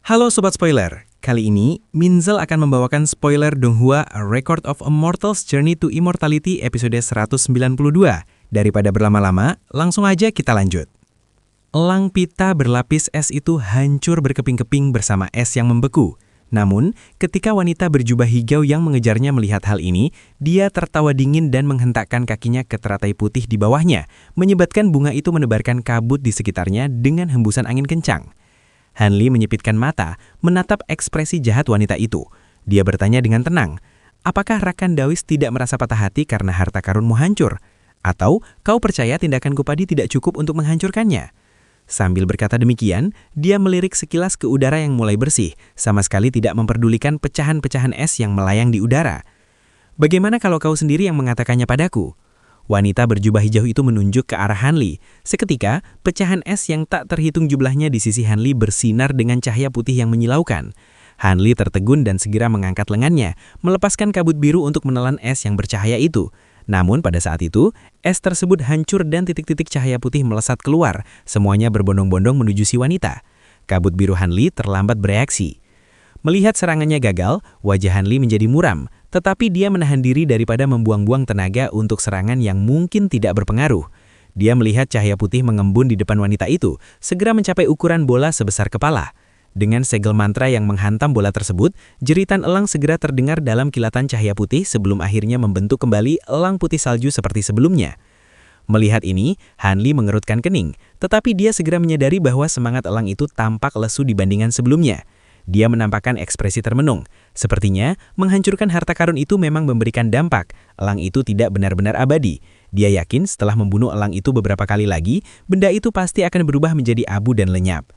Halo Sobat Spoiler, kali ini Minzel akan membawakan spoiler Donghua A Record of a Mortal's Journey to Immortality episode 192. Daripada berlama-lama, langsung aja kita lanjut. Elang pita berlapis es itu hancur berkeping-keping bersama es yang membeku. Namun, ketika wanita berjubah hijau yang mengejarnya melihat hal ini, dia tertawa dingin dan menghentakkan kakinya ke teratai putih di bawahnya, menyebabkan bunga itu menebarkan kabut di sekitarnya dengan hembusan angin kencang. Hanli menyipitkan mata, menatap ekspresi jahat wanita itu. Dia bertanya dengan tenang, apakah Rakan Dawis tidak merasa patah hati karena harta karunmu hancur? Atau kau percaya tindakan Kupadi tidak cukup untuk menghancurkannya? Sambil berkata demikian, dia melirik sekilas ke udara yang mulai bersih, sama sekali tidak memperdulikan pecahan-pecahan es yang melayang di udara. Bagaimana kalau kau sendiri yang mengatakannya padaku? Wanita berjubah hijau itu menunjuk ke arah Hanli. Seketika, pecahan es yang tak terhitung jumlahnya di sisi Hanli bersinar dengan cahaya putih yang menyilaukan. Hanli tertegun dan segera mengangkat lengannya, melepaskan kabut biru untuk menelan es yang bercahaya itu. Namun pada saat itu, es tersebut hancur dan titik-titik cahaya putih melesat keluar, semuanya berbondong-bondong menuju si wanita. Kabut biru Hanli terlambat bereaksi. Melihat serangannya gagal, wajah Hanli menjadi muram, tetapi dia menahan diri daripada membuang-buang tenaga untuk serangan yang mungkin tidak berpengaruh. Dia melihat cahaya putih mengembun di depan wanita itu, segera mencapai ukuran bola sebesar kepala. Dengan segel mantra yang menghantam bola tersebut, jeritan elang segera terdengar dalam kilatan cahaya putih sebelum akhirnya membentuk kembali elang putih salju seperti sebelumnya. Melihat ini, Hanli mengerutkan kening, tetapi dia segera menyadari bahwa semangat elang itu tampak lesu dibandingkan sebelumnya. Dia menampakkan ekspresi termenung. Sepertinya, menghancurkan harta karun itu memang memberikan dampak. Elang itu tidak benar-benar abadi. Dia yakin setelah membunuh elang itu beberapa kali lagi, benda itu pasti akan berubah menjadi abu dan lenyap.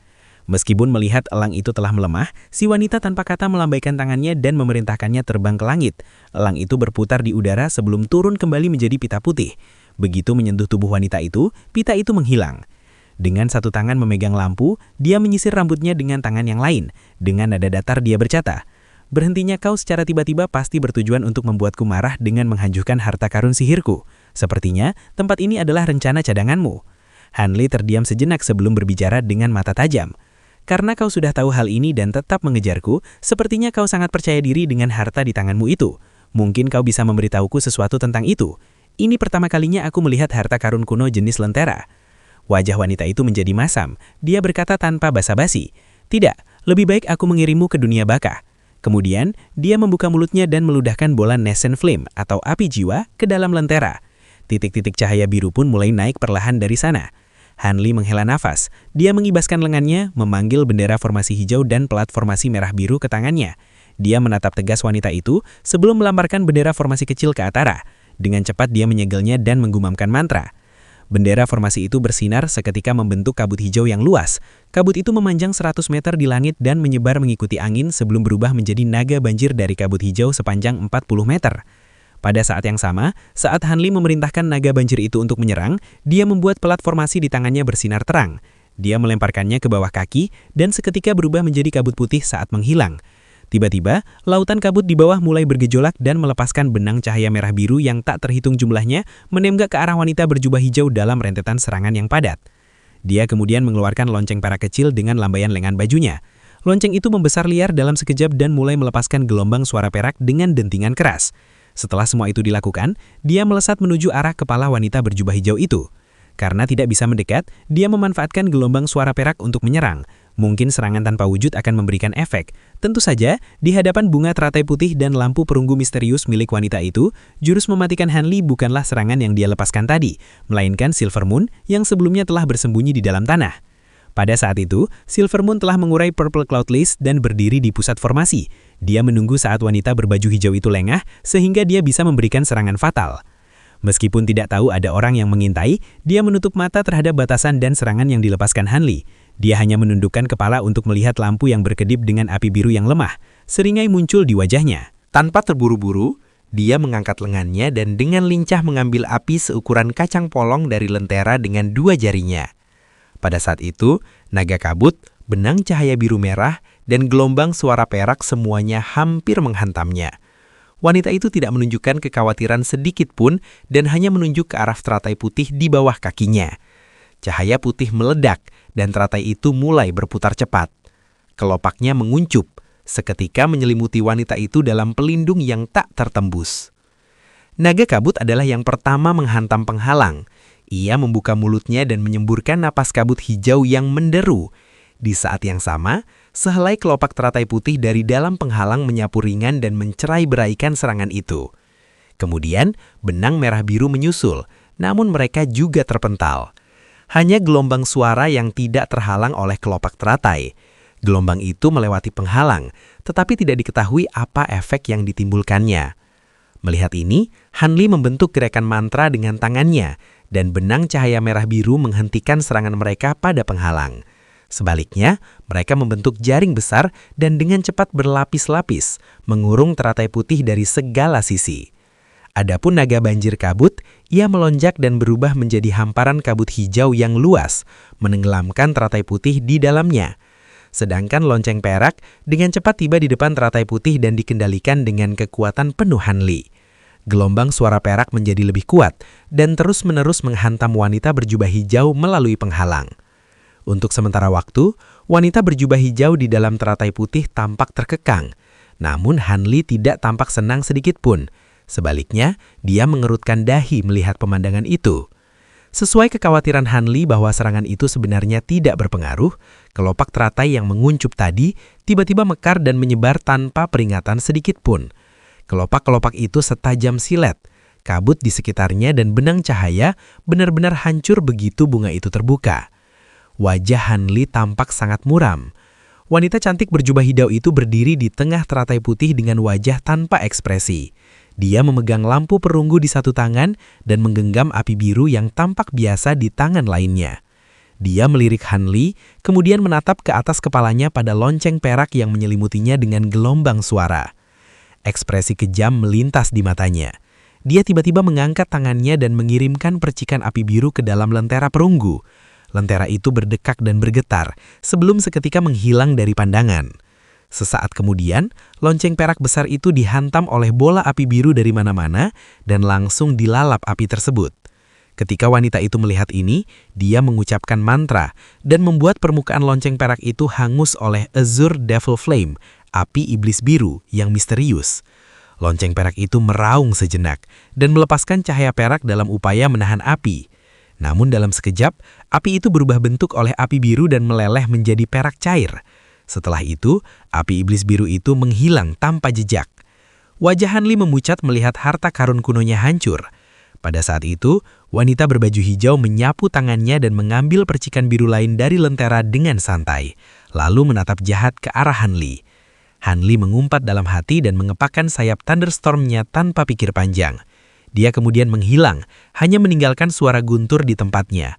Meskipun melihat elang itu telah melemah, si wanita tanpa kata melambaikan tangannya dan memerintahkannya terbang ke langit. Elang itu berputar di udara sebelum turun kembali menjadi pita putih. Begitu menyentuh tubuh wanita itu, pita itu menghilang. Dengan satu tangan memegang lampu, dia menyisir rambutnya dengan tangan yang lain. Dengan nada datar dia berkata, "Berhentinya kau secara tiba-tiba pasti bertujuan untuk membuatku marah dengan menghancurkan harta karun sihirku. Sepertinya tempat ini adalah rencana cadanganmu." Hanli terdiam sejenak sebelum berbicara dengan mata tajam. "Karena kau sudah tahu hal ini dan tetap mengejarku, sepertinya kau sangat percaya diri dengan harta di tanganmu itu. Mungkin kau bisa memberitahuku sesuatu tentang itu. Ini pertama kalinya aku melihat harta karun kuno jenis lentera." Wajah wanita itu menjadi masam. Dia berkata tanpa basa-basi, "Tidak, lebih baik aku mengirimmu ke dunia baka." Kemudian, dia membuka mulutnya dan meludahkan bola Nescent Flame atau api jiwa ke dalam lentera. Titik-titik cahaya biru pun mulai naik perlahan dari sana. Hanli menghela nafas. Dia mengibaskan lengannya, memanggil bendera formasi hijau dan pelat formasi merah biru ke tangannya. Dia menatap tegas wanita itu sebelum melamparkan bendera formasi kecil ke Atara. Dengan cepat dia menyegelnya dan menggumamkan mantra. Bendera formasi itu bersinar seketika membentuk kabut hijau yang luas. Kabut itu memanjang 100 meter di langit dan menyebar mengikuti angin sebelum berubah menjadi naga banjir dari kabut hijau sepanjang 40 meter. Pada saat yang sama, saat Hanli memerintahkan naga banjir itu untuk menyerang, dia membuat pelat formasi di tangannya bersinar terang. Dia melemparkannya ke bawah kaki dan seketika berubah menjadi kabut putih saat menghilang. Tiba-tiba, lautan kabut di bawah mulai bergejolak dan melepaskan benang cahaya merah biru yang tak terhitung jumlahnya menembak ke arah wanita berjubah hijau dalam rentetan serangan yang padat. Dia kemudian mengeluarkan lonceng perak kecil dengan lambaian lengan bajunya. Lonceng itu membesar liar dalam sekejap dan mulai melepaskan gelombang suara perak dengan dentingan keras. Setelah semua itu dilakukan, dia melesat menuju arah kepala wanita berjubah hijau itu. Karena tidak bisa mendekat, dia memanfaatkan gelombang suara perak untuk menyerang. Mungkin serangan tanpa wujud akan memberikan efek. Tentu saja, di hadapan bunga teratai putih dan lampu perunggu misterius milik wanita itu, jurus mematikan Hanli bukanlah serangan yang dia lepaskan tadi, melainkan Silver Moon yang sebelumnya telah bersembunyi di dalam tanah. Pada saat itu, Silver Moon telah mengurai Purple Cloud Lace dan berdiri di pusat formasi. Dia menunggu saat wanita berbaju hijau itu lengah, sehingga dia bisa memberikan serangan fatal. Meskipun tidak tahu ada orang yang mengintai, dia menutup mata terhadap batasan dan serangan yang dilepaskan Hanli. Dia hanya menundukkan kepala untuk melihat lampu yang berkedip dengan api biru yang lemah. Seringai muncul di wajahnya. Tanpa terburu-buru, dia mengangkat lengannya dan dengan lincah mengambil api seukuran kacang polong dari lentera dengan dua jarinya. Pada saat itu, naga kabut, benang cahaya biru merah, dan gelombang suara perak semuanya hampir menghantamnya. Wanita itu tidak menunjukkan kekhawatiran sedikit pun dan hanya menunjuk ke arah teratai putih di bawah kakinya. Cahaya putih meledak dan teratai itu mulai berputar cepat. Kelopaknya menguncup, seketika menyelimuti wanita itu dalam pelindung yang tak tertembus. Naga kabut adalah yang pertama menghantam penghalang. Ia membuka mulutnya dan menyemburkan napas kabut hijau yang menderu. Di saat yang sama, sehelai kelopak teratai putih dari dalam penghalang menyapu ringan dan mencerai-beraikan serangan itu. Kemudian, benang merah biru menyusul, namun mereka juga terpental. Hanya gelombang suara yang tidak terhalang oleh kelopak teratai. Gelombang itu melewati penghalang, tetapi tidak diketahui apa efek yang ditimbulkannya. Melihat ini, Han Li membentuk gerakan mantra dengan tangannya, dan benang cahaya merah biru menghentikan serangan mereka pada penghalang. Sebaliknya, mereka membentuk jaring besar dan dengan cepat berlapis-lapis, mengurung teratai putih dari segala sisi. Adapun naga banjir kabut, ia melonjak dan berubah menjadi hamparan kabut hijau yang luas, menenggelamkan teratai putih di dalamnya. Sedangkan lonceng perak dengan cepat tiba di depan teratai putih dan dikendalikan dengan kekuatan penuh Han Li. Gelombang suara perak menjadi lebih kuat dan terus-menerus menghantam wanita berjubah hijau melalui penghalang. Untuk sementara waktu, wanita berjubah hijau di dalam teratai putih tampak terkekang. Namun Han Li tidak tampak senang sedikit pun. Sebaliknya, dia mengerutkan dahi melihat pemandangan itu. Sesuai kekhawatiran Han Li bahwa serangan itu sebenarnya tidak berpengaruh, kelopak teratai yang menguncup tadi tiba-tiba mekar dan menyebar tanpa peringatan sedikit pun. Kelopak-kelopak itu setajam silet. Kabut di sekitarnya dan benang cahaya benar-benar hancur begitu bunga itu terbuka. Wajah Han Li tampak sangat muram. Wanita cantik berjubah hijau itu berdiri di tengah teratai putih dengan wajah tanpa ekspresi. Dia memegang lampu perunggu di satu tangan dan menggenggam api biru yang tampak biasa di tangan lainnya. Dia melirik Han Li, kemudian menatap ke atas kepalanya pada lonceng perak yang menyelimutinya dengan gelombang suara. Ekspresi kejam melintas di matanya. Dia tiba-tiba mengangkat tangannya dan mengirimkan percikan api biru ke dalam lentera perunggu. Lentera itu berdekak dan bergetar, sebelum seketika menghilang dari pandangan. Sesaat kemudian, lonceng perak besar itu dihantam oleh bola api biru dari mana-mana dan langsung dilalap api tersebut. Ketika wanita itu melihat ini, dia mengucapkan mantra dan membuat permukaan lonceng perak itu hangus oleh Azure Devil Flame, api iblis biru yang misterius. Lonceng perak itu meraung sejenak dan melepaskan cahaya perak dalam upaya menahan api. Namun dalam sekejap, api itu berubah bentuk oleh api biru dan meleleh menjadi perak cair. Setelah itu, api iblis biru itu menghilang tanpa jejak. Wajah Han Li memucat melihat harta karun kunonya hancur. Pada saat itu, wanita berbaju hijau menyapu tangannya dan mengambil percikan biru lain dari lentera dengan santai, lalu menatap jahat ke arah Han Li. Han Li mengumpat dalam hati dan mengepakkan sayap thunderstorm-nya tanpa pikir panjang. Dia kemudian menghilang, hanya meninggalkan suara guntur di tempatnya.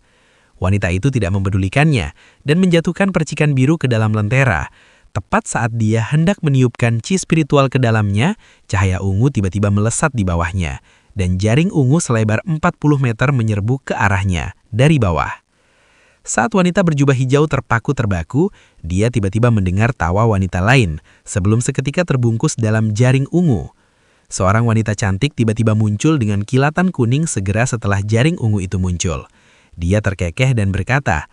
Wanita itu tidak mempedulikannya dan menjatuhkan percikan biru ke dalam lentera. Tepat saat dia hendak meniupkan chi spiritual ke dalamnya, cahaya ungu tiba-tiba melesat di bawahnya, dan jaring ungu selebar 40 meter menyerbu ke arahnya dari bawah. Saat wanita berjubah hijau terpaku terbaku, dia tiba-tiba mendengar tawa wanita lain, sebelum seketika terbungkus dalam jaring ungu. Seorang wanita cantik tiba-tiba muncul dengan kilatan kuning segera setelah jaring ungu itu muncul. Dia terkekeh dan berkata,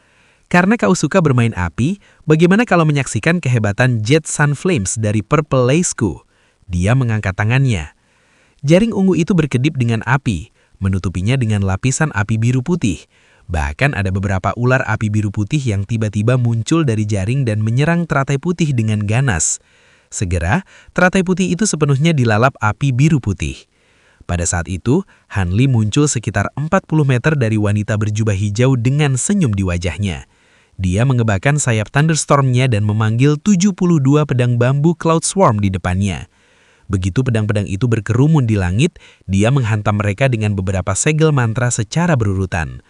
"Karena kau suka bermain api, bagaimana kalau menyaksikan kehebatan Jet Sun Flames dari Purple Lace-ku?" Dia mengangkat tangannya. Jaring ungu itu berkedip dengan api, menutupinya dengan lapisan api biru putih. Bahkan ada beberapa ular api biru putih yang tiba-tiba muncul dari jaring dan menyerang teratai putih dengan ganas. Segera, teratai putih itu sepenuhnya dilalap api biru putih. Pada saat itu, Han Li muncul sekitar 40 meter dari wanita berjubah hijau dengan senyum di wajahnya. Dia mengebakkan sayap thunderstorm-nya dan memanggil 72 pedang bambu Cloud Swarm di depannya. Begitu pedang-pedang itu berkerumun di langit, dia menghantam mereka dengan beberapa segel mantra secara berurutan.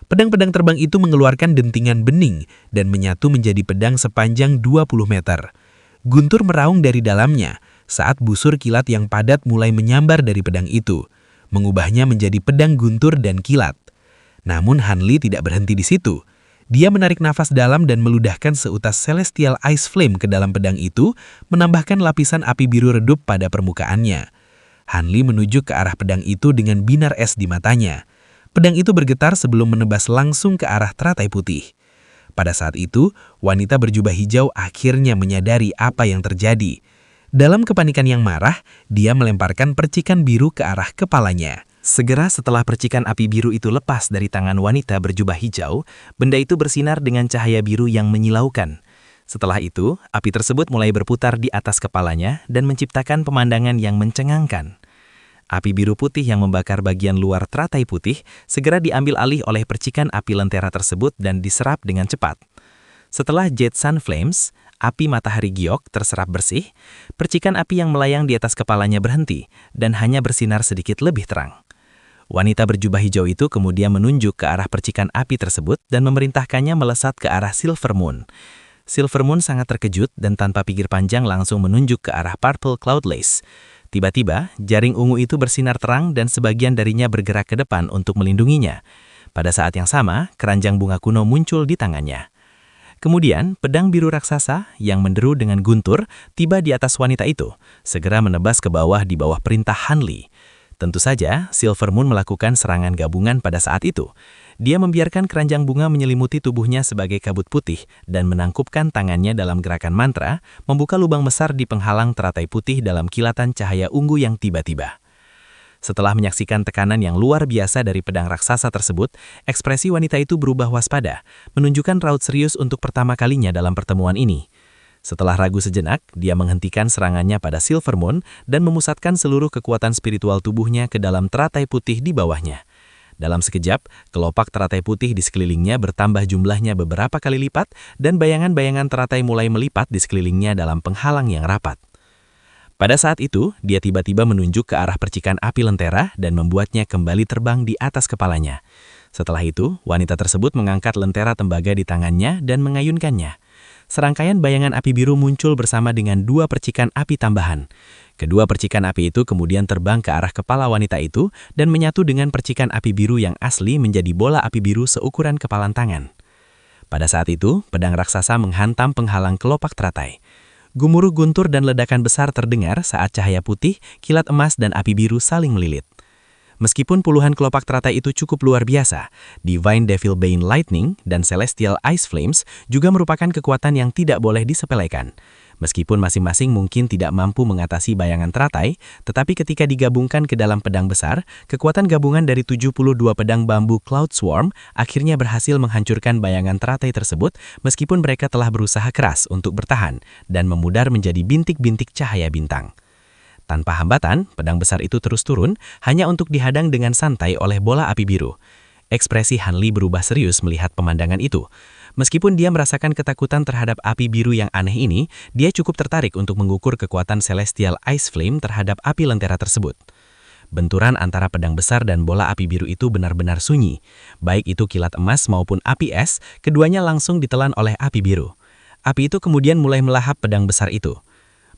Pedang-pedang terbang itu mengeluarkan dentingan bening dan menyatu menjadi pedang sepanjang 20 meter. Guntur meraung dari dalamnya saat busur kilat yang padat mulai menyambar dari pedang itu, mengubahnya menjadi pedang guntur dan kilat. Namun Han Li tidak berhenti di situ. Dia menarik nafas dalam dan meludahkan seutas Celestial Ice Flame ke dalam pedang itu, menambahkan lapisan api biru redup pada permukaannya. Han Li menuju ke arah pedang itu dengan binar es di matanya. Pedang itu bergetar sebelum menebas langsung ke arah teratai putih. Pada saat itu, wanita berjubah hijau akhirnya menyadari apa yang terjadi. Dalam kepanikan yang marah, dia melemparkan percikan biru ke arah kepalanya. Segera setelah percikan api biru itu lepas dari tangan wanita berjubah hijau, benda itu bersinar dengan cahaya biru yang menyilaukan. Setelah itu, api tersebut mulai berputar di atas kepalanya dan menciptakan pemandangan yang mencengangkan. Api biru putih yang membakar bagian luar teratai putih segera diambil alih oleh percikan api lentera tersebut dan diserap dengan cepat. Setelah Jet Sun Flames, api matahari giok terserap bersih, percikan api yang melayang di atas kepalanya berhenti dan hanya bersinar sedikit lebih terang. Wanita berjubah hijau itu kemudian menunjuk ke arah percikan api tersebut dan memerintahkannya melesat ke arah Silver Moon. Silver Moon sangat terkejut dan tanpa pikir panjang langsung menunjuk ke arah Purple Cloud Lace. Tiba-tiba, jaring ungu itu bersinar terang dan sebagian darinya bergerak ke depan untuk melindunginya. Pada saat yang sama, keranjang bunga kuno muncul di tangannya. Kemudian, pedang biru raksasa yang menderu dengan guntur tiba di atas wanita itu, segera menebas ke bawah di bawah perintah Hanli. Tentu saja, Silver Moon melakukan serangan gabungan pada saat itu. Dia membiarkan keranjang bunga menyelimuti tubuhnya sebagai kabut putih dan menangkupkan tangannya dalam gerakan mantra, membuka lubang besar di penghalang teratai putih dalam kilatan cahaya ungu yang tiba-tiba. Setelah menyaksikan tekanan yang luar biasa dari pedang raksasa tersebut, ekspresi wanita itu berubah waspada, menunjukkan raut serius untuk pertama kalinya dalam pertemuan ini. Setelah ragu sejenak, dia menghentikan serangannya pada Silver Moon dan memusatkan seluruh kekuatan spiritual tubuhnya ke dalam teratai putih di bawahnya. Dalam sekejap, kelopak teratai putih di sekelilingnya bertambah jumlahnya beberapa kali lipat dan bayangan-bayangan teratai mulai melipat di sekelilingnya dalam penghalang yang rapat. Pada saat itu, dia tiba-tiba menunjuk ke arah percikan api lentera dan membuatnya kembali terbang di atas kepalanya. Setelah itu, wanita tersebut mengangkat lentera tembaga di tangannya dan mengayunkannya. Serangkaian bayangan api biru muncul bersama dengan dua percikan api tambahan. Kedua percikan api itu kemudian terbang ke arah kepala wanita itu dan menyatu dengan percikan api biru yang asli menjadi bola api biru seukuran kepalan tangan. Pada saat itu, pedang raksasa menghantam penghalang kelopak teratai. Gemuruh guntur dan ledakan besar terdengar saat cahaya putih, kilat emas, dan api biru saling melilit. Meskipun puluhan kelopak teratai itu cukup luar biasa, Divine Devil Bane Lightning dan Celestial Ice Flames juga merupakan kekuatan yang tidak boleh disepelekan. Meskipun masing-masing mungkin tidak mampu mengatasi bayangan teratai, tetapi ketika digabungkan ke dalam pedang besar, kekuatan gabungan dari 72 pedang bambu Cloud Swarm akhirnya berhasil menghancurkan bayangan teratai tersebut meskipun mereka telah berusaha keras untuk bertahan dan memudar menjadi bintik-bintik cahaya bintang. Tanpa hambatan, pedang besar itu terus turun hanya untuk dihadang dengan santai oleh bola api biru. Ekspresi Hanli berubah serius melihat pemandangan itu. Meskipun dia merasakan ketakutan terhadap api biru yang aneh ini, dia cukup tertarik untuk mengukur kekuatan Celestial Ice Flame terhadap api lentera tersebut. Benturan antara pedang besar dan bola api biru itu benar-benar sunyi. Baik itu kilat emas maupun api es, keduanya langsung ditelan oleh api biru. Api itu kemudian mulai melahap pedang besar itu.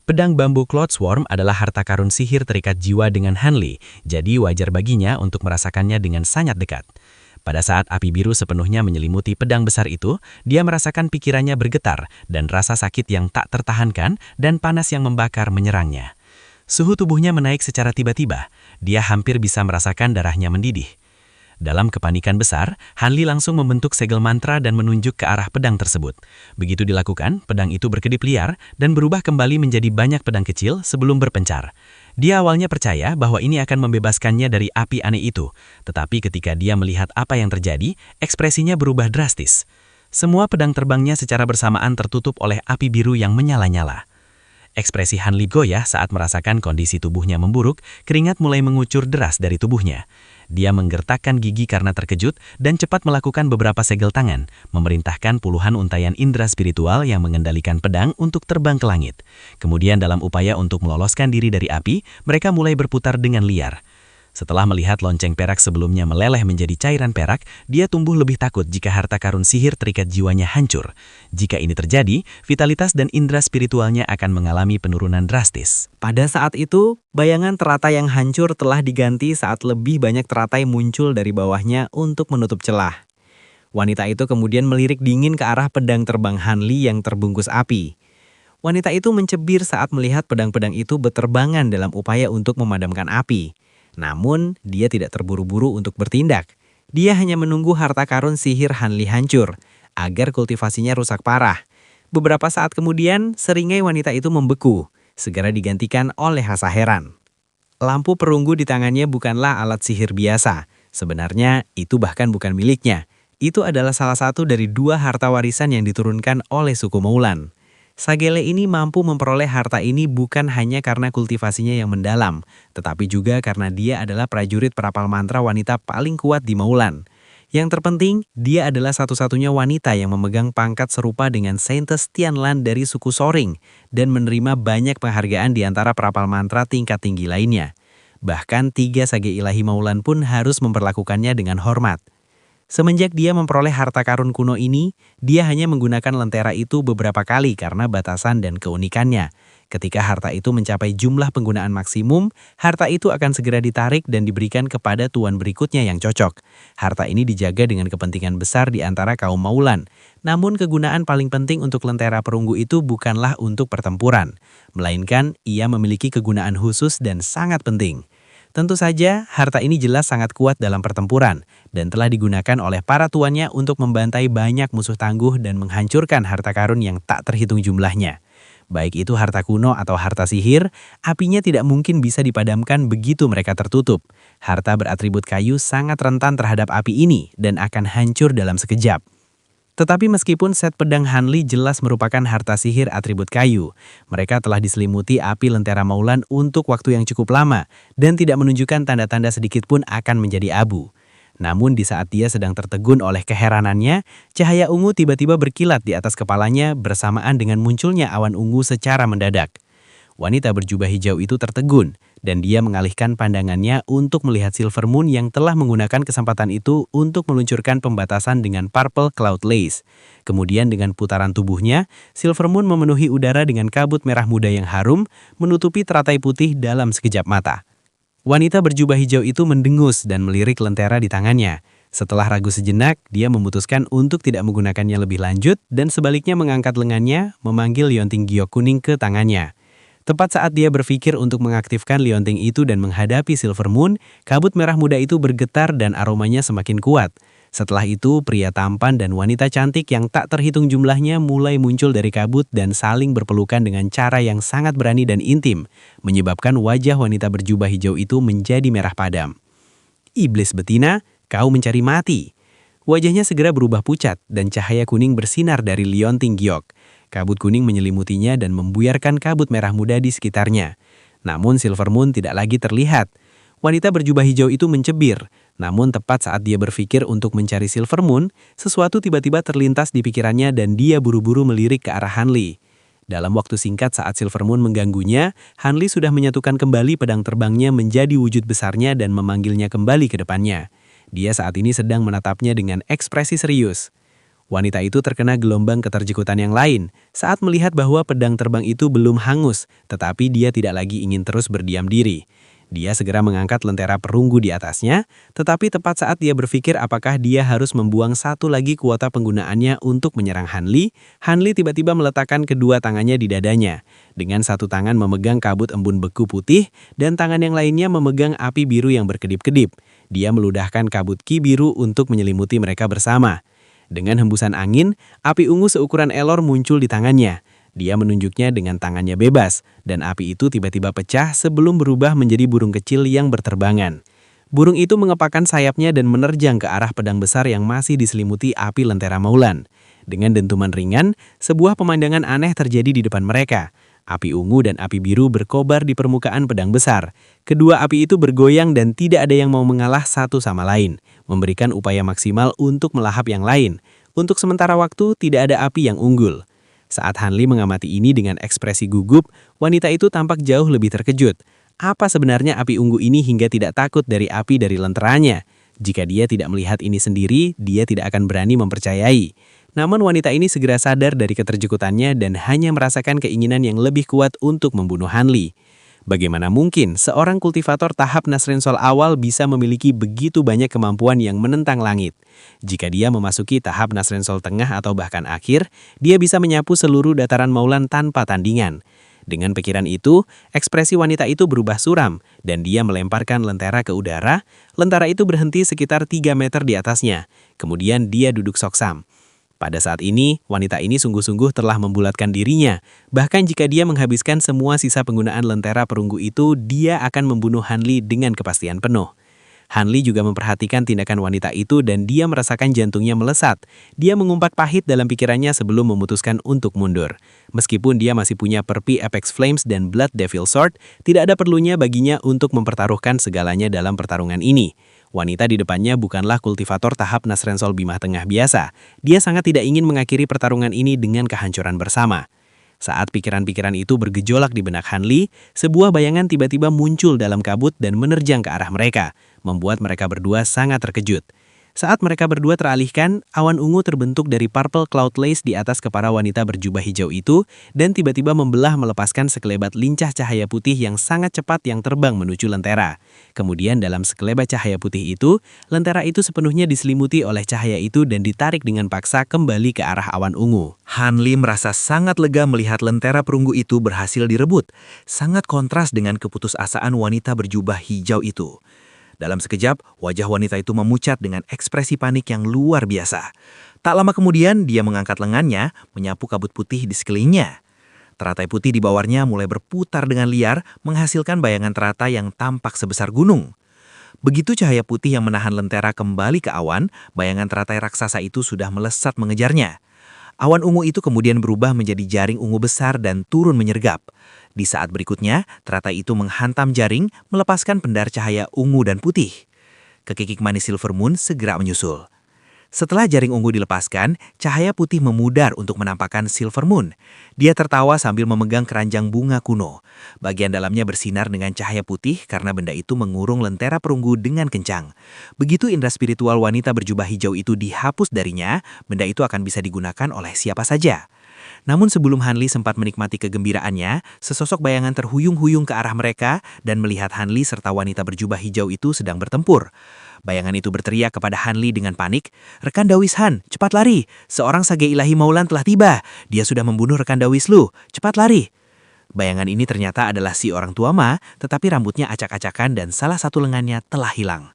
Pedang bambu Cloud Swarm adalah harta karun sihir terikat jiwa dengan Hanli, jadi wajar baginya untuk merasakannya dengan sangat dekat. Pada saat api biru sepenuhnya menyelimuti pedang besar itu, dia merasakan pikirannya bergetar dan rasa sakit yang tak tertahankan dan panas yang membakar menyerangnya. Suhu tubuhnya menaik secara tiba-tiba, dia hampir bisa merasakan darahnya mendidih. Dalam kepanikan besar, Hanli langsung membentuk segel mantra dan menunjuk ke arah pedang tersebut. Begitu dilakukan, pedang itu berkedip liar dan berubah kembali menjadi banyak pedang kecil sebelum berpencar. Dia awalnya percaya bahwa ini akan membebaskannya dari api aneh itu, tetapi ketika dia melihat apa yang terjadi, ekspresinya berubah drastis. Semua pedang terbangnya secara bersamaan tertutup oleh api biru yang menyala-nyala. Ekspresi Hanli goyah saat merasakan kondisi tubuhnya memburuk, keringat mulai mengucur deras dari tubuhnya. Dia menggertakkan gigi karena terkejut dan cepat melakukan beberapa segel tangan, memerintahkan puluhan untayan indera spiritual yang mengendalikan pedang untuk terbang ke langit. Kemudian dalam upaya untuk meloloskan diri dari api, mereka mulai berputar dengan liar. Setelah melihat lonceng perak sebelumnya meleleh menjadi cairan perak, dia tumbuh lebih takut jika harta karun sihir terikat jiwanya hancur. Jika ini terjadi, vitalitas dan indera spiritualnya akan mengalami penurunan drastis. Pada saat itu, bayangan teratai yang hancur telah diganti saat lebih banyak teratai muncul dari bawahnya untuk menutup celah. Wanita itu kemudian melirik dingin ke arah pedang terbang Hanli yang terbungkus api. Wanita itu mencibir saat melihat pedang-pedang itu berterbangan dalam upaya untuk memadamkan api. Namun, dia tidak terburu-buru untuk bertindak. Dia hanya menunggu harta karun sihir Hanli hancur. agar kultivasinya rusak parah. Beberapa saat kemudian, seringai wanita itu membeku, segera digantikan oleh rasa heran. Lampu perunggu di tangannya bukanlah alat sihir biasa. Sebenarnya, itu bahkan bukan miliknya. Itu adalah salah satu dari 2 harta warisan yang diturunkan oleh suku Maulan. Sagele ini mampu memperoleh harta ini bukan hanya karena kultivasinya yang mendalam, tetapi juga karena dia adalah prajurit perapal mantra wanita paling kuat di Maulan. Yang terpenting, dia adalah satu-satunya wanita yang memegang pangkat serupa dengan Saintess Tianlan dari suku Soring dan menerima banyak penghargaan di antara perapal mantra tingkat tinggi lainnya. Bahkan 3 sage ilahi Maulan pun harus memperlakukannya dengan hormat. Semenjak dia memperoleh harta karun kuno ini, dia hanya menggunakan lentera itu beberapa kali karena batasan dan keunikannya. Ketika harta itu mencapai jumlah penggunaan maksimum, harta itu akan segera ditarik dan diberikan kepada tuan berikutnya yang cocok. Harta ini dijaga dengan kepentingan besar di antara kaum Maulan. Namun kegunaan paling penting untuk lentera perunggu itu bukanlah untuk pertempuran, melainkan ia memiliki kegunaan khusus dan sangat penting. Tentu saja, harta ini jelas sangat kuat dalam pertempuran dan telah digunakan oleh para tuannya untuk membantai banyak musuh tangguh dan menghancurkan harta karun yang tak terhitung jumlahnya. Baik itu harta kuno atau harta sihir, apinya tidak mungkin bisa dipadamkan begitu mereka tertutup. Harta beratribut kayu sangat rentan terhadap api ini dan akan hancur dalam sekejap. Tetapi meskipun set pedang Hanli jelas merupakan harta sihir atribut kayu, mereka telah diselimuti api lentera Maulan untuk waktu yang cukup lama dan tidak menunjukkan tanda-tanda sedikit pun akan menjadi abu. Namun di saat dia sedang tertegun oleh keheranannya, cahaya ungu tiba-tiba berkilat di atas kepalanya bersamaan dengan munculnya awan ungu secara mendadak. Wanita berjubah hijau itu tertegun, dan dia mengalihkan pandangannya untuk melihat Silver Moon yang telah menggunakan kesempatan itu untuk meluncurkan pembatasan dengan Purple Cloud Lace. Kemudian dengan putaran tubuhnya, Silver Moon memenuhi udara dengan kabut merah muda yang harum, menutupi teratai putih dalam sekejap mata. Wanita berjubah hijau itu mendengus dan melirik lentera di tangannya. Setelah ragu sejenak, dia memutuskan untuk tidak menggunakannya lebih lanjut dan sebaliknya mengangkat lengannya, memanggil lionting giok kuning ke tangannya. Tepat saat dia berpikir untuk mengaktifkan lionting itu dan menghadapi Silver Moon, kabut merah muda itu bergetar dan aromanya semakin kuat. Setelah itu, pria tampan dan wanita cantik yang tak terhitung jumlahnya mulai muncul dari kabut dan saling berpelukan dengan cara yang sangat berani dan intim, menyebabkan wajah wanita berjubah hijau itu menjadi merah padam. Iblis betina, kau mencari mati. Wajahnya segera berubah pucat dan cahaya kuning bersinar dari lionting giok. Kabut kuning menyelimutinya dan membuyarkan kabut merah muda di sekitarnya. Namun Silver Moon tidak lagi terlihat. Wanita berjubah hijau itu mencebir. Namun tepat saat dia berpikir untuk mencari Silver Moon, sesuatu tiba-tiba terlintas di pikirannya dan dia buru-buru melirik ke arah Hanli. Dalam waktu singkat saat Silver Moon mengganggunya, Hanli sudah menyatukan kembali pedang terbangnya menjadi wujud besarnya dan memanggilnya kembali ke depannya. Dia saat ini sedang menatapnya dengan ekspresi serius. Wanita itu terkena gelombang keterjekutan yang lain saat melihat bahwa pedang terbang itu belum hangus, tetapi dia tidak lagi ingin terus berdiam diri. Dia segera mengangkat lentera perunggu di atasnya, tetapi tepat saat dia berpikir apakah dia harus membuang satu lagi kuota penggunaannya untuk menyerang Hanli, Hanli tiba-tiba meletakkan kedua tangannya di dadanya. Dengan satu tangan memegang kabut embun beku putih, dan tangan yang lainnya memegang api biru yang berkedip-kedip. Dia meludahkan kabut ki biru untuk menyelimuti mereka bersama. Dengan hembusan angin, api ungu seukuran elor muncul di tangannya. Dia menunjuknya dengan tangannya bebas, dan api itu tiba-tiba pecah sebelum berubah menjadi burung kecil yang berterbangan. Burung itu mengepakkan sayapnya dan menerjang ke arah pedang besar yang masih diselimuti api lentera Maulan. Dengan dentuman ringan, sebuah pemandangan aneh terjadi di depan mereka. Api ungu dan api biru berkobar di permukaan pedang besar. Kedua api itu bergoyang dan tidak ada yang mau mengalah satu sama lain, memberikan upaya maksimal untuk melahap yang lain. Untuk sementara waktu, tidak ada api yang unggul. Saat Hanli mengamati ini dengan ekspresi gugup, wanita itu tampak jauh lebih terkejut. Apa sebenarnya api ungu ini hingga tidak takut dari api dari lenteranya? Jika dia tidak melihat ini sendiri, dia tidak akan berani mempercayai. Namun wanita ini segera sadar dari keterjekutannya dan hanya merasakan keinginan yang lebih kuat untuk membunuh Hanli. Bagaimana mungkin seorang kultivator tahap Nasrensol awal bisa memiliki begitu banyak kemampuan yang menentang langit? Jika dia memasuki tahap Nasrensol tengah atau bahkan akhir, dia bisa menyapu seluruh dataran Maulan tanpa tandingan. Dengan pikiran itu, ekspresi wanita itu berubah suram dan dia melemparkan lentera ke udara. Lentera itu berhenti sekitar 3 meter di atasnya. Kemudian dia duduk soksam. Pada saat ini, wanita ini sungguh-sungguh telah membulatkan dirinya. Bahkan jika dia menghabiskan semua sisa penggunaan lentera perunggu itu, dia akan membunuh Hanli dengan kepastian penuh. Hanli juga memperhatikan tindakan wanita itu dan dia merasakan jantungnya melesat. Dia mengumpat pahit dalam pikirannya sebelum memutuskan untuk mundur. Meskipun dia masih punya perpi Apex Flames dan Blood Devil Sword, tidak ada perlunya baginya untuk mempertaruhkan segalanya dalam pertarungan ini. Wanita di depannya bukanlah kultivator tahap Nasrensol Bimah Tengah biasa. Dia sangat tidak ingin mengakhiri pertarungan ini dengan kehancuran bersama. Saat pikiran-pikiran itu bergejolak di benak Hanli, sebuah bayangan tiba-tiba muncul dalam kabut dan menerjang ke arah mereka, membuat mereka berdua sangat terkejut. Saat mereka berdua teralihkan, awan ungu terbentuk dari purple cloud lace di atas kepala wanita berjubah hijau itu dan tiba-tiba membelah melepaskan sekelebat lincah cahaya putih yang sangat cepat yang terbang menuju lentera. Kemudian dalam sekelebat cahaya putih itu, lentera itu sepenuhnya diselimuti oleh cahaya itu dan ditarik dengan paksa kembali ke arah awan ungu. Hanli merasa sangat lega melihat lentera perunggu itu berhasil direbut, sangat kontras dengan keputusasaan wanita berjubah hijau itu. Dalam sekejap, wajah wanita itu memucat dengan ekspresi panik yang luar biasa. Tak lama kemudian, dia mengangkat lengannya, menyapu kabut putih di sekelilingnya. Teratai putih di bawahnya mulai berputar dengan liar, menghasilkan bayangan teratai yang tampak sebesar gunung. Begitu cahaya putih yang menahan lentera kembali ke awan, bayangan teratai raksasa itu sudah melesat mengejarnya. Awan ungu itu kemudian berubah menjadi jaring ungu besar dan turun menyergap. Di saat berikutnya, teratai itu menghantam jaring, melepaskan pendar cahaya ungu dan putih. Kekikik manis Silver Moon segera menyusul. Setelah jaring ungu dilepaskan, cahaya putih memudar untuk menampakkan Silver Moon. Dia tertawa sambil memegang keranjang bunga kuno. Bagian dalamnya bersinar dengan cahaya putih karena benda itu mengurung lentera perunggu dengan kencang. Begitu indera spiritual wanita berjubah hijau itu dihapus darinya, benda itu akan bisa digunakan oleh siapa saja. Namun sebelum Hanli sempat menikmati kegembiraannya, sesosok bayangan terhuyung-huyung ke arah mereka dan melihat Hanli serta wanita berjubah hijau itu sedang bertempur. Bayangan itu berteriak kepada Hanli dengan panik, "Rekan Dawis Han, cepat lari! Seorang sage ilahi Maulan telah tiba. Dia sudah membunuh rekan Dawis Lu. Cepat lari!" Bayangan ini ternyata adalah si orang tua Ma, tetapi rambutnya acak-acakan dan salah satu lengannya telah hilang.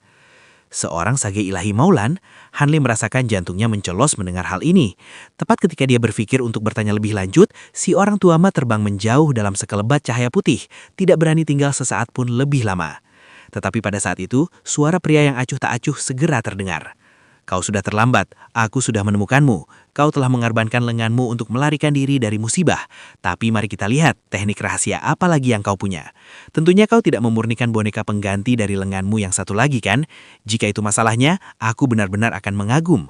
Seorang sage ilahi Maulan, Hanli merasakan jantungnya mencelos mendengar hal ini. Tepat ketika dia berpikir untuk bertanya lebih lanjut, si orang tua Ma terbang menjauh dalam sekelebat cahaya putih, tidak berani tinggal sesaat pun lebih lama. Tetapi pada saat itu, suara pria yang acuh tak acuh segera terdengar. "Kau sudah terlambat, aku sudah menemukanmu. Kau telah mengorbankan lenganmu untuk melarikan diri dari musibah. Tapi mari kita lihat teknik rahasia apa lagi yang kau punya. Tentunya kau tidak memurnikan boneka pengganti dari lenganmu yang satu lagi kan? Jika itu masalahnya, aku benar-benar akan mengagum.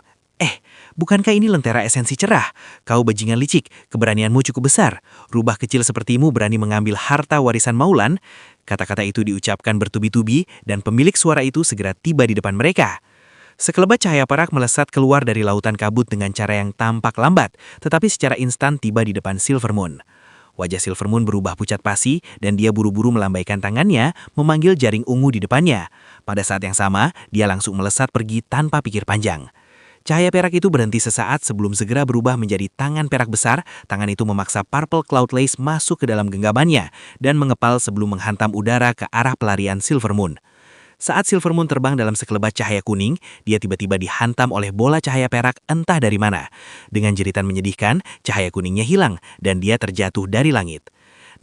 Bukankah ini lentera esensi cerah? Kau bajingan licik, keberanianmu cukup besar. Rubah kecil sepertimu berani mengambil harta warisan Maulan." Kata-kata itu diucapkan bertubi-tubi dan pemilik suara itu segera tiba di depan mereka. Sekelebat cahaya perak melesat keluar dari lautan kabut dengan cara yang tampak lambat, tetapi secara instan tiba di depan Silver Moon. Wajah Silver Moon berubah pucat pasi dan dia buru-buru melambaikan tangannya, memanggil jaring ungu di depannya. Pada saat yang sama, dia langsung melesat pergi tanpa pikir panjang. Cahaya perak itu berhenti sesaat sebelum segera berubah menjadi tangan perak besar. Tangan itu memaksa Purple Cloud Lace masuk ke dalam genggamannya dan mengepal sebelum menghantam udara ke arah pelarian Silver Moon. Saat Silver Moon terbang dalam sekelebat cahaya kuning, dia tiba-tiba dihantam oleh bola cahaya perak entah dari mana. Dengan jeritan menyedihkan, cahaya kuningnya hilang dan dia terjatuh dari langit.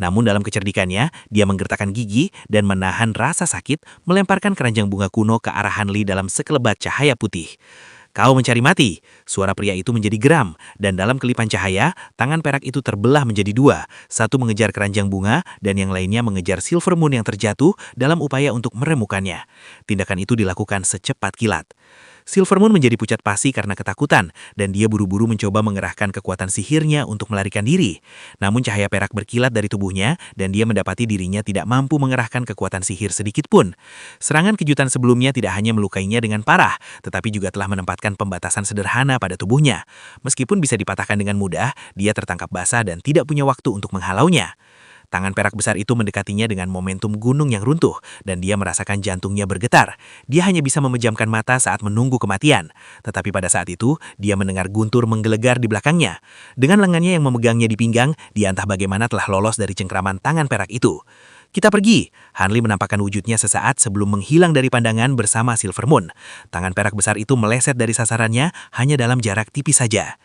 Namun dalam kecerdikannya, dia menggertakkan gigi dan menahan rasa sakit, melemparkan keranjang bunga kuno ke arah Hanli dalam sekelebat cahaya putih. "Kau mencari mati!" Suara pria itu menjadi geram, dan dalam kelipan cahaya, tangan perak itu terbelah menjadi dua. Satu mengejar keranjang bunga, dan yang lainnya mengejar Silver Moon yang terjatuh dalam upaya untuk meremukannya. Tindakan itu dilakukan secepat kilat. Silver Moon menjadi pucat pasi karena ketakutan, dan dia buru-buru mencoba mengerahkan kekuatan sihirnya untuk melarikan diri. Namun cahaya perak berkilat dari tubuhnya, dan dia mendapati dirinya tidak mampu mengerahkan kekuatan sihir sedikit pun. Serangan kejutan sebelumnya tidak hanya melukainya dengan parah, tetapi juga telah menempatkan pembatasan sederhana pada tubuhnya. Meskipun bisa dipatahkan dengan mudah, dia tertangkap basah dan tidak punya waktu untuk menghalaunya. Tangan perak besar itu mendekatinya dengan momentum gunung yang runtuh, dan dia merasakan jantungnya bergetar. Dia hanya bisa memejamkan mata saat menunggu kematian. Tetapi pada saat itu, dia mendengar guntur menggelegar di belakangnya. Dengan lengannya yang memegangnya di pinggang, dia entah bagaimana telah lolos dari cengkraman tangan perak itu. "Kita pergi." Hanli menampakkan wujudnya sesaat sebelum menghilang dari pandangan bersama Silver Moon. Tangan perak besar itu meleset dari sasarannya hanya dalam jarak tipis saja.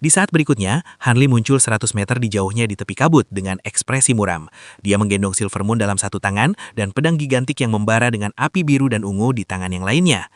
Di saat berikutnya, Hanli muncul 100 meter di jauhnya di tepi kabut dengan ekspresi muram. Dia menggendong Silvermoon dalam satu tangan dan pedang gigantik yang membara dengan api biru dan ungu di tangan yang lainnya.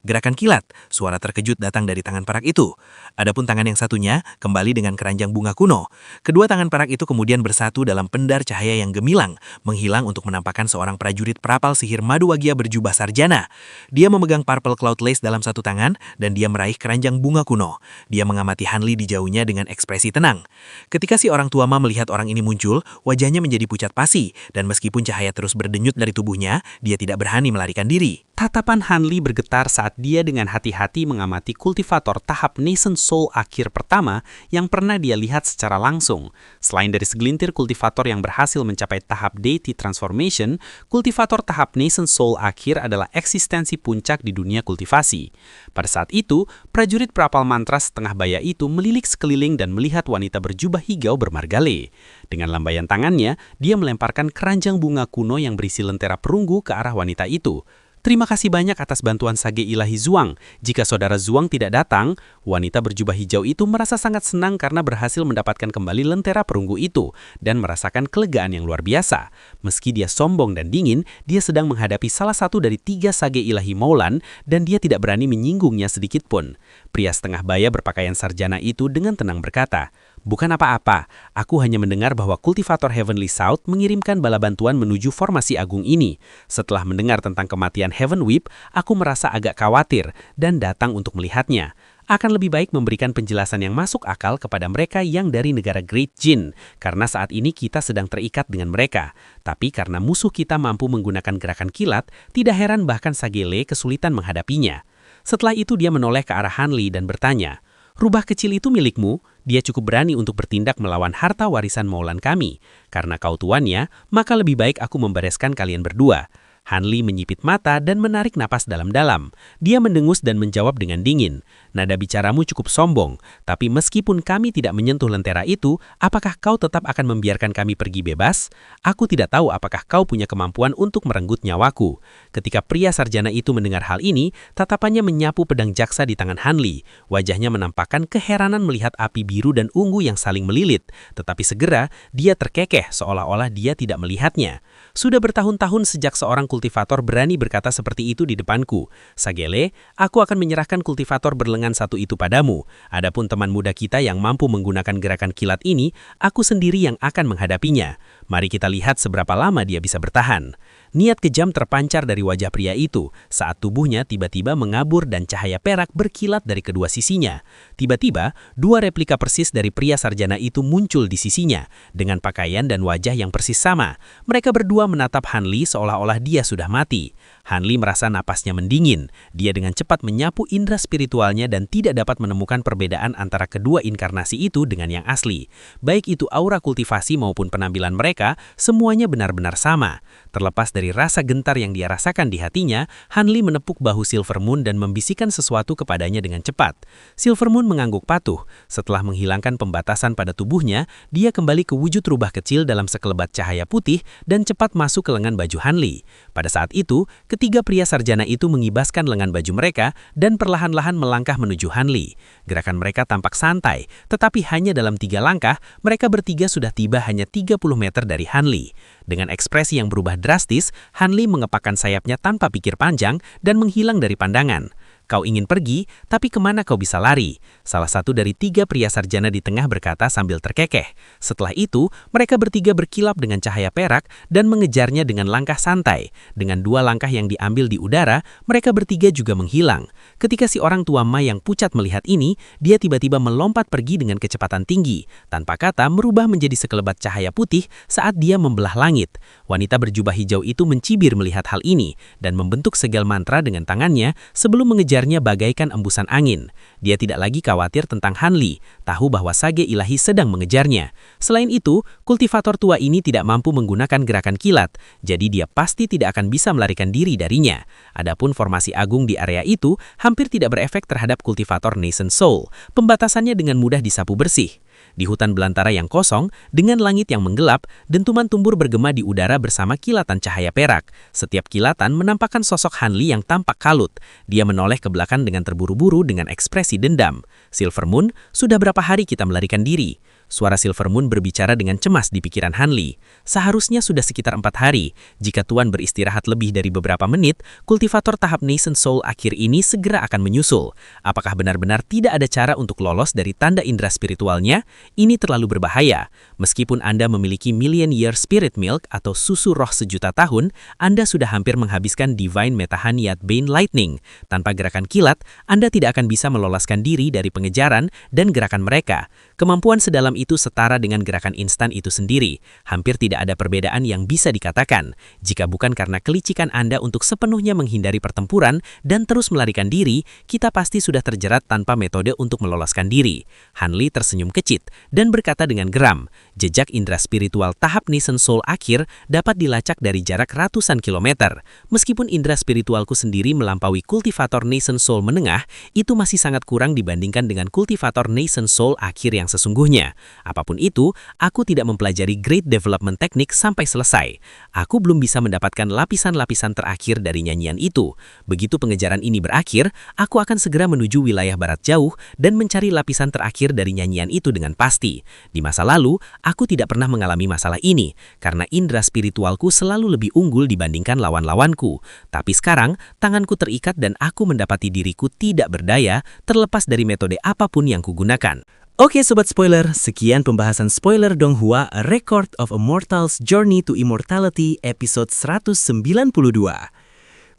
Gerakan kilat, suara terkejut datang dari tangan perak itu. Adapun tangan yang satunya kembali dengan keranjang bunga kuno. Kedua tangan perak itu kemudian bersatu dalam pendar cahaya yang gemilang, menghilang untuk menampakkan seorang prajurit perapal sihir Maduwagia berjubah sarjana. Dia memegang Purple Cloud Lace dalam satu tangan dan dia meraih keranjang bunga kuno. Dia mengamati Hanli di jauhnya dengan ekspresi tenang. Ketika si orang tua Ma melihat orang ini muncul, wajahnya menjadi pucat pasi, dan meskipun cahaya terus berdenyut dari tubuhnya, dia tidak berani melarikan diri. Tatapan Hanli bergetar saat dia dengan hati-hati mengamati kultivator tahap Nascent Soul akhir pertama yang pernah dia lihat secara langsung. Selain dari segelintir kultivator yang berhasil mencapai tahap Deity Transformation, kultivator tahap Nascent Soul akhir adalah eksistensi puncak di dunia kultivasi. Pada saat itu, prajurit perapal mantra setengah baya itu melilik sekeliling dan melihat wanita berjubah hijau bermargale. Dengan lambaian tangannya, dia melemparkan keranjang bunga kuno yang berisi lentera perunggu ke arah wanita itu. Terima kasih banyak atas bantuan Sage Ilahi Zhuang. Jika saudara Zhuang tidak datang, wanita berjubah hijau itu merasa sangat senang karena berhasil mendapatkan kembali lentera perunggu itu dan merasakan kelegaan yang luar biasa. Meski dia sombong dan dingin, dia sedang menghadapi salah satu dari 3 Sage Ilahi Maulan dan dia tidak berani menyinggungnya sedikit pun. Pria setengah baya berpakaian sarjana itu dengan tenang berkata, "Bukan apa-apa, aku hanya mendengar bahwa kultivator Heavenly South mengirimkan bala bantuan menuju formasi agung ini. Setelah mendengar tentang kematian Heaven Whip, aku merasa agak khawatir dan datang untuk melihatnya. Akan lebih baik memberikan penjelasan yang masuk akal kepada mereka yang dari negara Great Jin, karena saat ini kita sedang terikat dengan mereka. Tapi karena musuh kita mampu menggunakan gerakan kilat, tidak heran bahkan Sagele kesulitan menghadapinya." Setelah itu dia menoleh ke arah Hanli dan bertanya, "Rubah kecil itu milikmu? Dia cukup berani untuk bertindak melawan harta warisan Maulan kami. Karena kau tuannya, maka lebih baik aku membereskan kalian berdua." Hanli menyipit mata dan menarik napas dalam-dalam. Dia mendengus dan menjawab dengan dingin, "Nada bicaramu cukup sombong, tapi meskipun kami tidak menyentuh lentera itu, apakah kau tetap akan membiarkan kami pergi bebas? Aku tidak tahu apakah kau punya kemampuan untuk merenggut nyawaku." Ketika pria sarjana itu mendengar hal ini, tatapannya menyapu pedang jaksa di tangan Hanli. Wajahnya menampakkan keheranan melihat api biru dan ungu yang saling melilit, tetapi segera dia terkekeh seolah-olah dia tidak melihatnya. Sudah bertahun-tahun sejak seorang kultivator berani berkata seperti itu di depanku. "Sagele, aku akan menyerahkan kultivator berlengan satu itu padamu. Adapun teman muda kita yang mampu menggunakan gerakan kilat ini, aku sendiri yang akan menghadapinya. Mari kita lihat seberapa lama dia bisa bertahan." Niat kejam terpancar dari wajah pria itu saat tubuhnya tiba-tiba mengabur dan cahaya perak berkilat dari kedua sisinya. Tiba-tiba, 2 replika persis dari pria sarjana itu muncul di sisinya, dengan pakaian dan wajah yang persis sama. Mereka berdua menatap Hanli seolah-olah dia sudah mati. Hanli merasa napasnya mendingin. Dia dengan cepat menyapu indera spiritualnya dan tidak dapat menemukan perbedaan antara kedua inkarnasi itu dengan yang asli. Baik itu aura kultivasi maupun penampilan mereka, semuanya benar-benar sama. Terlepas dari rasa gentar yang dia rasakan di hatinya, Hanli menepuk bahu Silvermoon dan membisikkan sesuatu kepadanya dengan cepat. Silvermoon mengangguk patuh. Setelah menghilangkan pembatasan pada tubuhnya, dia kembali ke wujud rubah kecil dalam sekelebat cahaya putih dan cepat masuk ke lengan baju Hanli. Pada saat itu, ketiga pria sarjana itu mengibaskan lengan baju mereka dan perlahan-lahan melangkah menuju Hanli. Gerakan mereka tampak santai, tetapi hanya dalam 3 langkah, mereka bertiga sudah tiba hanya 30 meter dari Hanli. Dengan ekspresi yang berubah drastis, Hanli mengepakkan sayapnya tanpa pikir panjang dan menghilang dari pandangan. "Kau ingin pergi, tapi kemana kau bisa lari?" Salah satu dari 3 pria sarjana di tengah berkata sambil terkekeh. Setelah itu, mereka bertiga berkilap dengan cahaya perak dan mengejarnya dengan langkah santai. Dengan 2 langkah yang diambil di udara, mereka bertiga juga menghilang. Ketika si orang tua Ma yang pucat melihat ini, dia tiba-tiba melompat pergi dengan kecepatan tinggi. Tanpa kata, merubah menjadi sekelebat cahaya putih saat dia membelah langit. Wanita berjubah hijau itu mencibir melihat hal ini dan membentuk segel mantra dengan tangannya sebelum mengejarnya bagaikan embusan angin. Dia tidak lagi khawatir tentang Hanli, tahu bahwa Sage Ilahi sedang mengejarnya. Selain itu, kultivator tua ini tidak mampu menggunakan gerakan kilat, jadi dia pasti tidak akan bisa melarikan diri darinya. Adapun formasi agung di area itu hampir tidak berefek terhadap kultivator Nascent Soul. Pembatasannya dengan mudah disapu bersih. Di hutan belantara yang kosong, dengan langit yang menggelap, dentuman tumbur bergema di udara bersama kilatan cahaya perak. Setiap kilatan menampakkan sosok Hanli yang tampak kalut. Dia menoleh ke belakang dengan terburu-buru dengan ekspresi dendam. Silvermoon, sudah berapa hari kita melarikan diri? Suara Silvermoon berbicara dengan cemas di pikiran Hanli. Seharusnya sudah sekitar 4 hari. Jika Tuan beristirahat lebih dari beberapa menit, kultivator tahap Nascent Soul akhir ini segera akan menyusul. Apakah benar-benar tidak ada cara untuk lolos dari tanda indera spiritualnya? Ini terlalu berbahaya. Meskipun Anda memiliki Million Year Spirit Milk atau susu roh sejuta tahun, Anda sudah hampir menghabiskan Divine Metahaniat Bane Lightning. Tanpa gerakan kilat, Anda tidak akan bisa meloloskan diri dari pengejaran dan gerakan mereka. Kemampuan sedalam itu setara dengan gerakan instan itu sendiri. Hampir tidak ada perbedaan yang bisa dikatakan. Jika bukan karena kelicikan Anda untuk sepenuhnya menghindari pertempuran dan terus melarikan diri, kita pasti sudah terjerat tanpa metode untuk meloloskan diri. Hanli tersenyum kecit dan berkata dengan geram, jejak indera spiritual tahap Nascent Soul akhir dapat dilacak dari jarak ratusan kilometer. Meskipun indera spiritualku sendiri melampaui kultivator Nascent Soul menengah, itu masih sangat kurang dibandingkan dengan kultivator Nascent Soul akhir yang sesungguhnya. Apapun itu, aku tidak mempelajari Great Development Technique sampai selesai. Aku belum bisa mendapatkan lapisan-lapisan terakhir dari nyanyian itu. Begitu pengejaran ini berakhir, aku akan segera menuju wilayah barat jauh dan mencari lapisan terakhir dari nyanyian itu dengan pasti. Di masa lalu, aku tidak pernah mengalami masalah ini, karena indera spiritualku selalu lebih unggul dibandingkan lawan-lawanku. Tapi sekarang, tanganku terikat dan aku mendapati diriku tidak berdaya terlepas dari metode apapun yang kugunakan. Oke Sobat Spoiler, sekian pembahasan spoiler Donghua A Record of a Mortal's Journey to Immortality episode 192.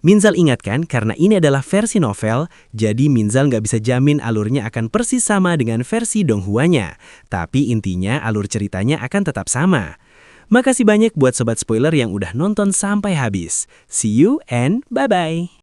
Minzal ingatkan karena ini adalah versi novel, jadi Minzal nggak bisa jamin alurnya akan persis sama dengan versi Donghuanya. Tapi intinya alur ceritanya akan tetap sama. Makasih banyak buat Sobat Spoiler yang udah nonton sampai habis. See you and bye-bye!